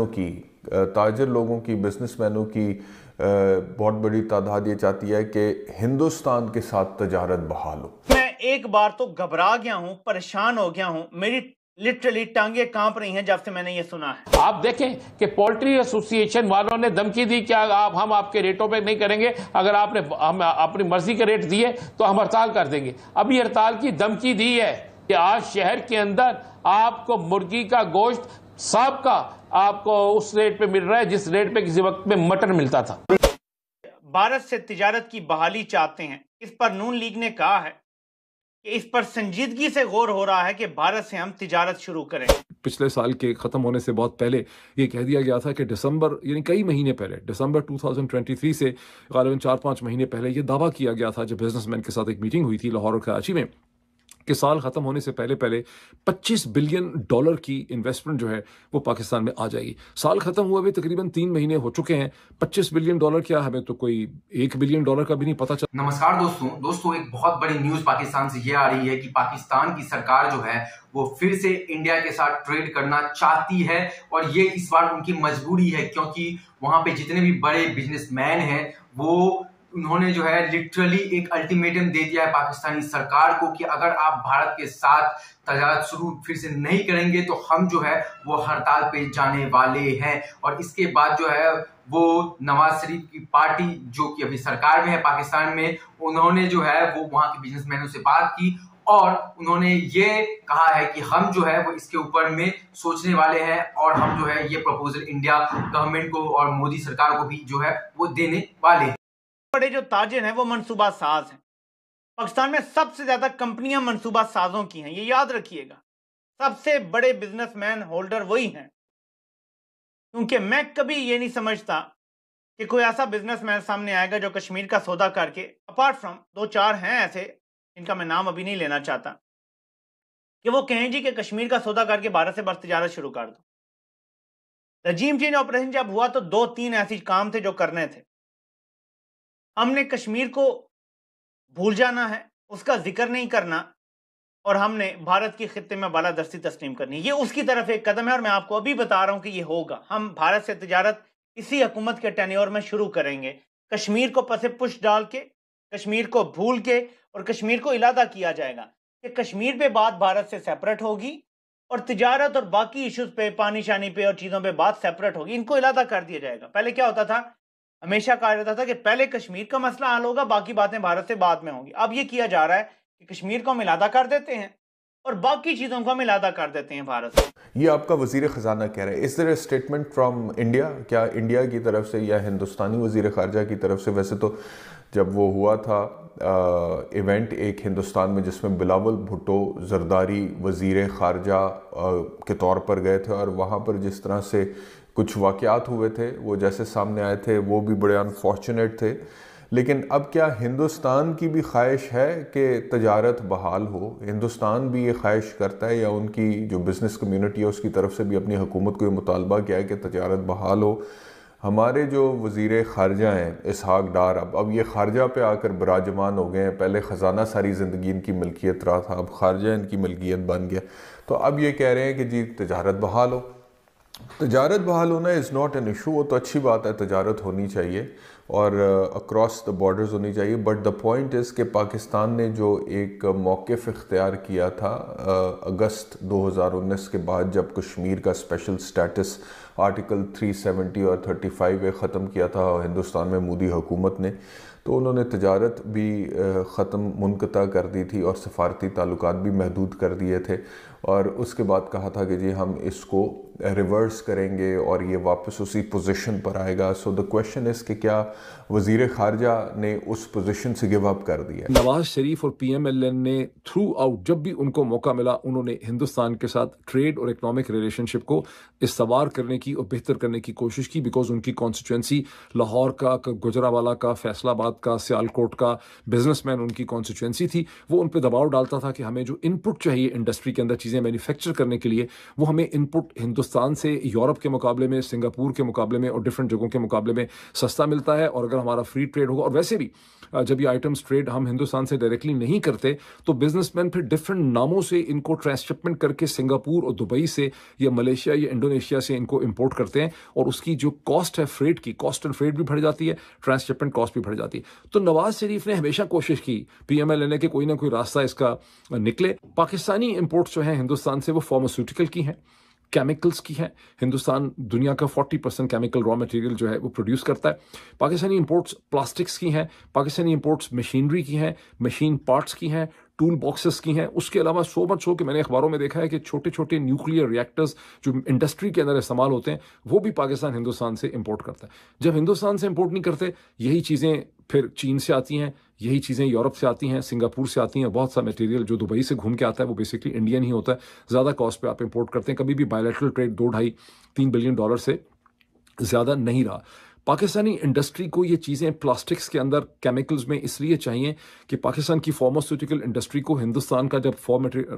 की ताजिर लोगों की, बिजनेसमैनों की बहुत बड़ी तादाद ये चाहती है कि हिंदुस्तान के साथ तजारत बहाल हो। मैं एक बार तो घबरा गया हूं, परेशान हो गया हूं, मेरी लिटरली टांगे कांप रही हैं जब से मैंने ये सुना है। आप देखें कि पोल्ट्री एसोसिएशन वालों ने धमकी दी कि हम आपके रेटों पे नहीं करेंगे, अगर आपने हम अपनी मर्जी के रेट दिए तो हम हड़ताल कर देंगे। अभी हड़ताल की धमकी दी है कि आज शहर के अंदर आपको मुर्गी का गोश्त साहब का आपको उस रेट पे मिल रहा है जिस रेट पे किसी वक्त में मटन मिलता था। भारत से तिजारत की बहाली चाहते हैं। इस पर नून लीग ने कहा है कि इस पर संजीदगी से गौर हो रहा है कि भारत से हम तिजारत शुरू करें। पिछले साल के ख़त्म होने से बहुत पहले ये कह दिया गया था कि दिसंबर, यानी कई महीने पहले, दिसंबर 2023 से ग़ालिबन 4-5 महीने पहले ये दावा किया गया था जब बिजनेसमैन के साथ एक मीटिंग हुई थी लाहौर और कराची में कि साल ख़त्म होने से पहले पहले $25 बिलियन की इन्वेस्टमेंट जो है वो पाकिस्तान में आ जाएगी। साल ख़त्म हुए भी तकरीबन 3 महीने हो चुके हैं। $25 बिलियन क्या, हमें तो कोई $1 बिलियन का भी नहीं पता चला। नमस्कार दोस्तों, एक बहुत बड़ी न्यूज पाकिस्तान से ये आ रही है कि पाकिस्तान की सरकार जो है वो फिर से इंडिया के साथ ट्रेड करना चाहती है और ये इस बार उनकी मजबूरी है, क्योंकि वहां पे जितने भी बड़े बिजनेसमैन हैं वो उन्होंने जो है लिटरली एक अल्टीमेटम दे दिया है पाकिस्तानी सरकार को कि अगर आप भारत के साथ तजारत शुरू फिर से नहीं करेंगे तो हम जो है वो हड़ताल पे जाने वाले हैं। और इसके बाद जो है वो नवाज शरीफ की पार्टी जो कि अभी सरकार में है पाकिस्तान में, उन्होंने जो है वो वहां के बिजनेसमैनों से बात की और उन्होंने ये कहा है कि हम जो है वो इसके ऊपर में सोचने वाले हैं और हम जो है ये प्रपोजल इंडिया गवर्नमेंट को और मोदी सरकार को भी जो है वो देने वाले हैं। बड़े जो ताजिर हैं वो मनसूबा साज हैं। पाकिस्तान में सबसे ज्यादा कंपनियां मनसूबा साजों की हैं, ये याद रखिएगा। सबसे बड़े बिजनेसमैन होल्डर वही हैं। क्योंकि मैं कभी ये नहीं समझता कि कोई ऐसा बिजनेसमैन सामने आएगा जो कश्मीर का सौदा करके, अपार्ट फ्रॉम 2-4 हैं ऐसे इनका मैं नाम अभी नहीं लेना चाहता, कि वो कहें जी कि कश्मीर का सौदा करके भारत से बस तिजारत शुरू कर दो। रजीम चेंज ऑपरेशन जब हुआ तो 2-3 ऐसे काम थे जो करने थे। हमने कश्मीर को भूल जाना है, उसका जिक्र नहीं करना और हमने भारत की खित्ते में बालादस्ती तस्लीम करनी। ये उसकी तरफ एक कदम है और मैं आपको अभी बता रहा हूं कि ये होगा। हम भारत से तिजारत इसी हुकूमत के टेन्योर में शुरू करेंगे। कश्मीर को पसे पुश डाल के, कश्मीर को भूल के और कश्मीर को इलादा किया जाएगा कि कश्मीर पे बात भारत से सेपरेट होगी और तिजारत और बाकी इश्यूज पे, पानी शानी पे और चीज़ों पे बात सेपरेट होगी। इनको इलादा कर दिया जाएगा। पहले क्या होता था, हमेशा कहा जाता था कि पहले कश्मीर का मसला हल होगा, बाकी बातें भारत से बाद में होंगी। अब ये किया जा रहा है कि कश्मीर को हम इलादा कर देते हैं और बाकी चीज़ों को हम इलादा कर देते हैं भारत से। ये आपका वजीर ख़जाना कह रहे हैं। इस तरह स्टेटमेंट फ्रॉम इंडिया, क्या इंडिया की तरफ से या हिंदुस्तानी वजीर ख़ारजा की तरफ से? वैसे तो जब वो हुआ था इवेंट एक हिंदुस्तान में जिसमें बिलावल भुट्टो जरदारी वजीर ख़ारजा के तौर पर गए थे और वहाँ पर जिस तरह से कुछ वाक़यात हुए थे वो जैसे सामने आए थे वो भी बड़े अनफॉर्चुनेट थे। लेकिन अब क्या हिंदुस्तान की भी ख्वाहिश है कि तजारत बहाल हो? हिंदुस्तान भी ये ख्वाहिश करता है या उनकी जो बिज़नेस कम्युनिटी है उसकी तरफ से भी अपनी हुकूमत को ये मुतालबा किया है कि तजारत बहाल हो? हमारे जो वज़ीर ख़ारजा हैं इसहाक डार, अब ये ख़ारजा पे आकर विराजमान हो गए हैं। पहले ख़जाना सारी ज़िंदगी इनकी मिल्कियत रहा था, अब ख़ारजा इनकी मिल्कियत बन गया। तो अब ये कह रहे हैं कि जी तजारत बहाल हो। तजारत बहाल होना इज़ नॉट एन इशू, वो तो अच्छी बात है, तजारत होनी चाहिए और अक्रॉस द बॉर्डर्स होनी चाहिए। बट द पॉइंट इज़ कि पाकिस्तान ने जो एक मौक़िफ़ इख्तियार किया था अगस्त 2019 के बाद, जब कश्मीर का स्पेशल स्टेटस आर्टिकल 370 और 35 ख़त्म किया था हिंदुस्तान में मोदी हुकूमत ने, तो उन्होंने तजारत भी ख़त्म मुनक़ता कर दी थी और सफ़ारती ताल्लुकात भी महदूद कर दिए थे और उसके बाद कहा था कि जी हम इसको रिवर्स करेंगे और ये वापस उसी पोजीशन पर आएगा। सो द क्वेश्चन इज़ कि क्या वज़ीर ख़ारजा ने उस पोजीशन से गिव अप कर दिया? नवाज शरीफ और PMLN ने थ्रू आउट जब भी उनको मौका मिला उन्होंने हिंदुस्तान के साथ ट्रेड और इकनॉमिक रिलेशनशिप को इस्तवार करने की और बेहतर करने की कोशिश की, बिकॉज उनकी कॉन्स्टिट्यूंसी लाहौर का, गुजरावाला का, फैसलाबाद का, सियालकोट का बिजनेसमैन उनकी कॉन्स्टिट्यूंसी थी। वो उन पर दबाव डालता था कि हमें जो इनपुट चाहिए इंडस्ट्री के अंदर चीज़ें मैन्युफैक्चर करने के लिए, वो हमें इनपुट हिंदुस्तान से यूरोप के मुकाबले में, सिंगापुर के मुकाबले में और डिफरेंट जगहों के मुकाबले में सस्ता मिलता है है, और अगर हमारा फ्री ट्रेड होगा, और वैसे भी जब ये आइटम्स ट्रेड हम हिंदुस्तान से डायरेक्टली नहीं करते तो बिजनेसमैन फिर डिफरेंट नामों से इनको ट्रांसशिपमेंट करके सिंगापुर और दुबई से या मलेशिया या इंडोनेशिया से इनको इंपोर्ट करते हैं, और उसकी जो कॉस्ट है फ्रेट की, कॉस्ट एंड फ्रेट भी बढ़ जाती है, ट्रांसशिपमेंट कॉस्ट भी बढ़ जाती है। तो नवाज शरीफ ने हमेशा कोशिश की पीएमएल लेने के कोई ना कोई रास्ता इसका निकले। पाकिस्तानी इंपोर्ट्स जो हैं हिंदुस्तान से वो फार्मास्यूटिकल की हैं, केमिकल्स की है। हिंदुस्तान दुनिया का 40% केमिकल रॉ मटेरियल जो है वो प्रोड्यूस करता है। पाकिस्तानी इंपोर्ट्स प्लास्टिक्स की हैं, पाकिस्तानी इंपोर्ट्स मशीनरी की हैं, मशीन पार्ट्स की हैं, टूल बॉक्सेस की हैं। उसके अलावा सो मच हो कि मैंने अखबारों में देखा है कि छोटे छोटे न्यूक्लियर रिएक्टर्स जो इंडस्ट्री के अंदर इस्तेमाल होते हैं वो भी पाकिस्तान हिंदुस्तान से इंपोर्ट करता है। जब हिंदुस्तान से इंपोर्ट नहीं करते, यही चीज़ें फिर चीन से आती हैं, यही चीज़ें यूरोप से आती हैं, सिंगापुर से आती हैं। बहुत सा मटेरियल जो दुबई से घूम के आता है वो बेसिकली इंडियन ही होता है। ज़्यादा कॉस्ट पे आप इंपोर्ट करते हैं। कभी भी बायलैटरल ट्रेड 2-2.5-3 बिलियन डॉलर से ज़्यादा नहीं रहा। पाकिस्तानी इंडस्ट्री को ये चीज़ें प्लास्टिक्स के अंदर केमिकल्स में इसलिए चाहिए कि पाकिस्तान की फार्मास्यूटिकल इंडस्ट्री को हिंदुस्तान का जब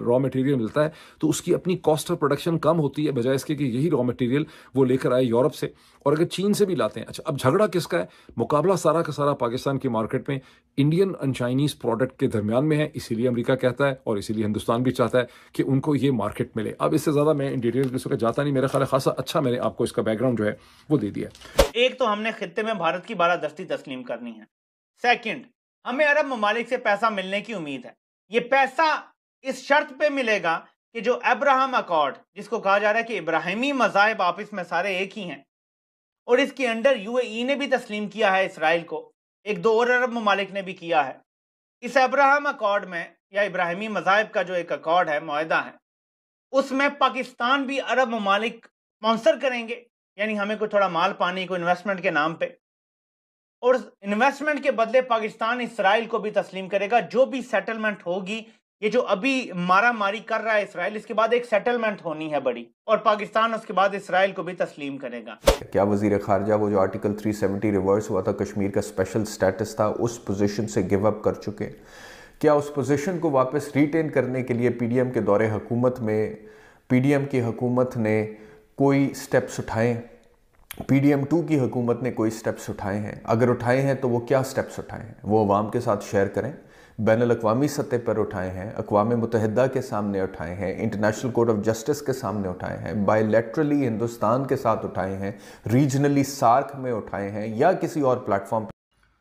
रॉ मटेरियल मिलता है तो उसकी अपनी कॉस्ट ऑफ प्रोडक्शन कम होती है, बजाय इसके कि यही रॉ मटेरियल वो लेकर आए यूरोप से, और अगर चीन से भी लाते हैं। अच्छा, अब झगड़ा किसका है? मुकाबला सारा का सारा पाकिस्तान की मार्केट में इंडियन एंड चाइनीज़ प्रोडक्ट के दरमियान में है। इसीलिए अमेरिका कहता है और इसीलिए हिंदुस्तान भी चाहता है कि उनको ये मार्केट मिले। अब इससे ज़्यादा मैं इन डिटेल्स में जाता नहीं, मेरा ख्याल है खासा अच्छा मैंने आपको इसका बैकग्राउंड जो है वो दे दिया। एक तो हमने खित्ते में भारत की बालादस्ती तस्लीम करनी है। सेकंड, हमें अरब ममालिक से पैसा मिलने की उम्मीद है। ये पैसा इस शर्त पे मिलेगा कि जो अब्राहम अकॉर्ड, जिसको कहा जा रहा है कि इब्राहिमी मज़ाहिब आपस में सारे एक ही हैं, और इसके अंडर यूएई ने भी तस्लीम किया है इसराइल को, एक दो और अरब ममालिक ने भी किया है। इस अब्राहम अकॉर्ड में या इब्राहिमी मज़ाहिब का जो एक अकॉर्ड है, मुआहदा है, उसमें पाकिस्तान भी अरब ममालिक स्पॉन्सर करेंगे, यानी हमें कोई थोड़ा माल पानी, कोई इन्वेस्टमेंट के नाम पे, और इन्वेस्टमेंट के बदले पाकिस्तान इसराइल को भी तस्लीम करेगा। जो भी सेटलमेंट होगी, ये जो अभी मारा मारी कर रहा है इसराइल, इसके बाद एक सेटलमेंट होनी है बड़ी, और पाकिस्तान उसके बाद इसराइल को भी तस्लीम करेगा। क्या वजीर खारजा वो जो आर्टिकल 370 रिवर्स हुआ था, कश्मीर का स्पेशल स्टेटस था, उस पोजीशन से गिव अप कर चुके? क्या उस पोजीशन को वापस रिटेन करने के लिए पीडीएम के दौरे हुकूमत में पीडीएम की हुकूमत ने कोई स्टेप्स उठाए? पीडीएम 2 की हुकूमत ने कोई स्टेप्स उठाए हैं? अगर उठाए हैं तो वो क्या स्टेप्स उठाए हैं, वो अवाम के साथ शेयर करें। बैनुल-अक़वामी सतह पर उठाए हैं, अक़वाम मुत्तहिदा के सामने उठाए हैं, इंटरनेशनल कोर्ट ऑफ जस्टिस के सामने उठाए हैं, बायलैटरली हिंदुस्तान के साथ उठाए हैं, रीजनली सार्क में उठाए हैं, या किसी और प्लेटफॉर्म पर?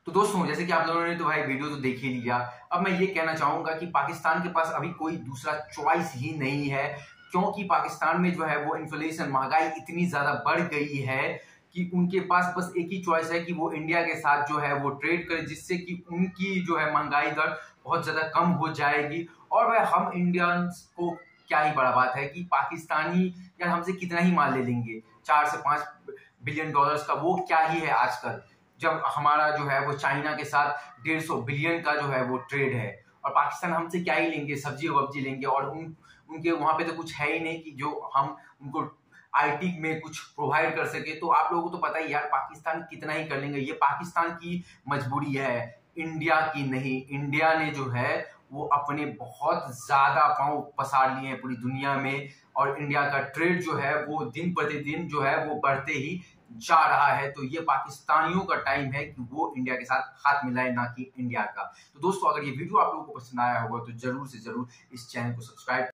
तो दोस्तों, जैसे कि आप लोगों ने तो भाई वीडियो तो देख ही लिया। अब मैं ये कहना चाहूंगा कि पाकिस्तान के पास अभी कोई दूसरा चॉइस ही नहीं है, क्योंकि पाकिस्तान में जो है वो इन्फ्लेशन, महंगाई इतनी ज्यादा बढ़ गई है कि उनके पास बस एक ही चॉइस है कि वो इंडिया के साथ जो है वो ट्रेड करे, जिससे कि उनकी जो है महंगाई दर बहुत ज्यादा कम हो जाएगी। और भाई हम इंडियंस को क्या ही बड़ा बात है कि पाकिस्तानी यार हमसे कितना ही माल ले लेंगे, 4 से 5 बिलियन डॉलर्स का, वो क्या ही है आजकल, जब हमारा जो है वो चाइना के साथ 150 बिलियन का जो है वो ट्रेड है। और पाकिस्तान हमसे क्या ही लेंगे, सब्जी वब्जी लेंगे, और उनके वहां पे तो कुछ है ही नहीं कि जो हम उनको आईटी में कुछ प्रोवाइड कर सके। तो आप लोगों को तो पता ही यार पाकिस्तान कितना ही कर लेंगे। ये पाकिस्तान की मजबूरी है, इंडिया की नहीं। इंडिया ने जो है वो अपने बहुत ज्यादा पांव पसार लिए हैं पूरी दुनिया में, और इंडिया का ट्रेड जो है वो दिन प्रतिदिन जो है वो बढ़ते ही जा रहा है। तो ये पाकिस्तानियों का टाइम है कि वो इंडिया के साथ हाथ मिलाए, ना कि इंडिया का। तो दोस्तों, अगर ये वीडियो आप लोगों को पसंद आया होगा तो जरूर से जरूर इस चैनल को सब्सक्राइब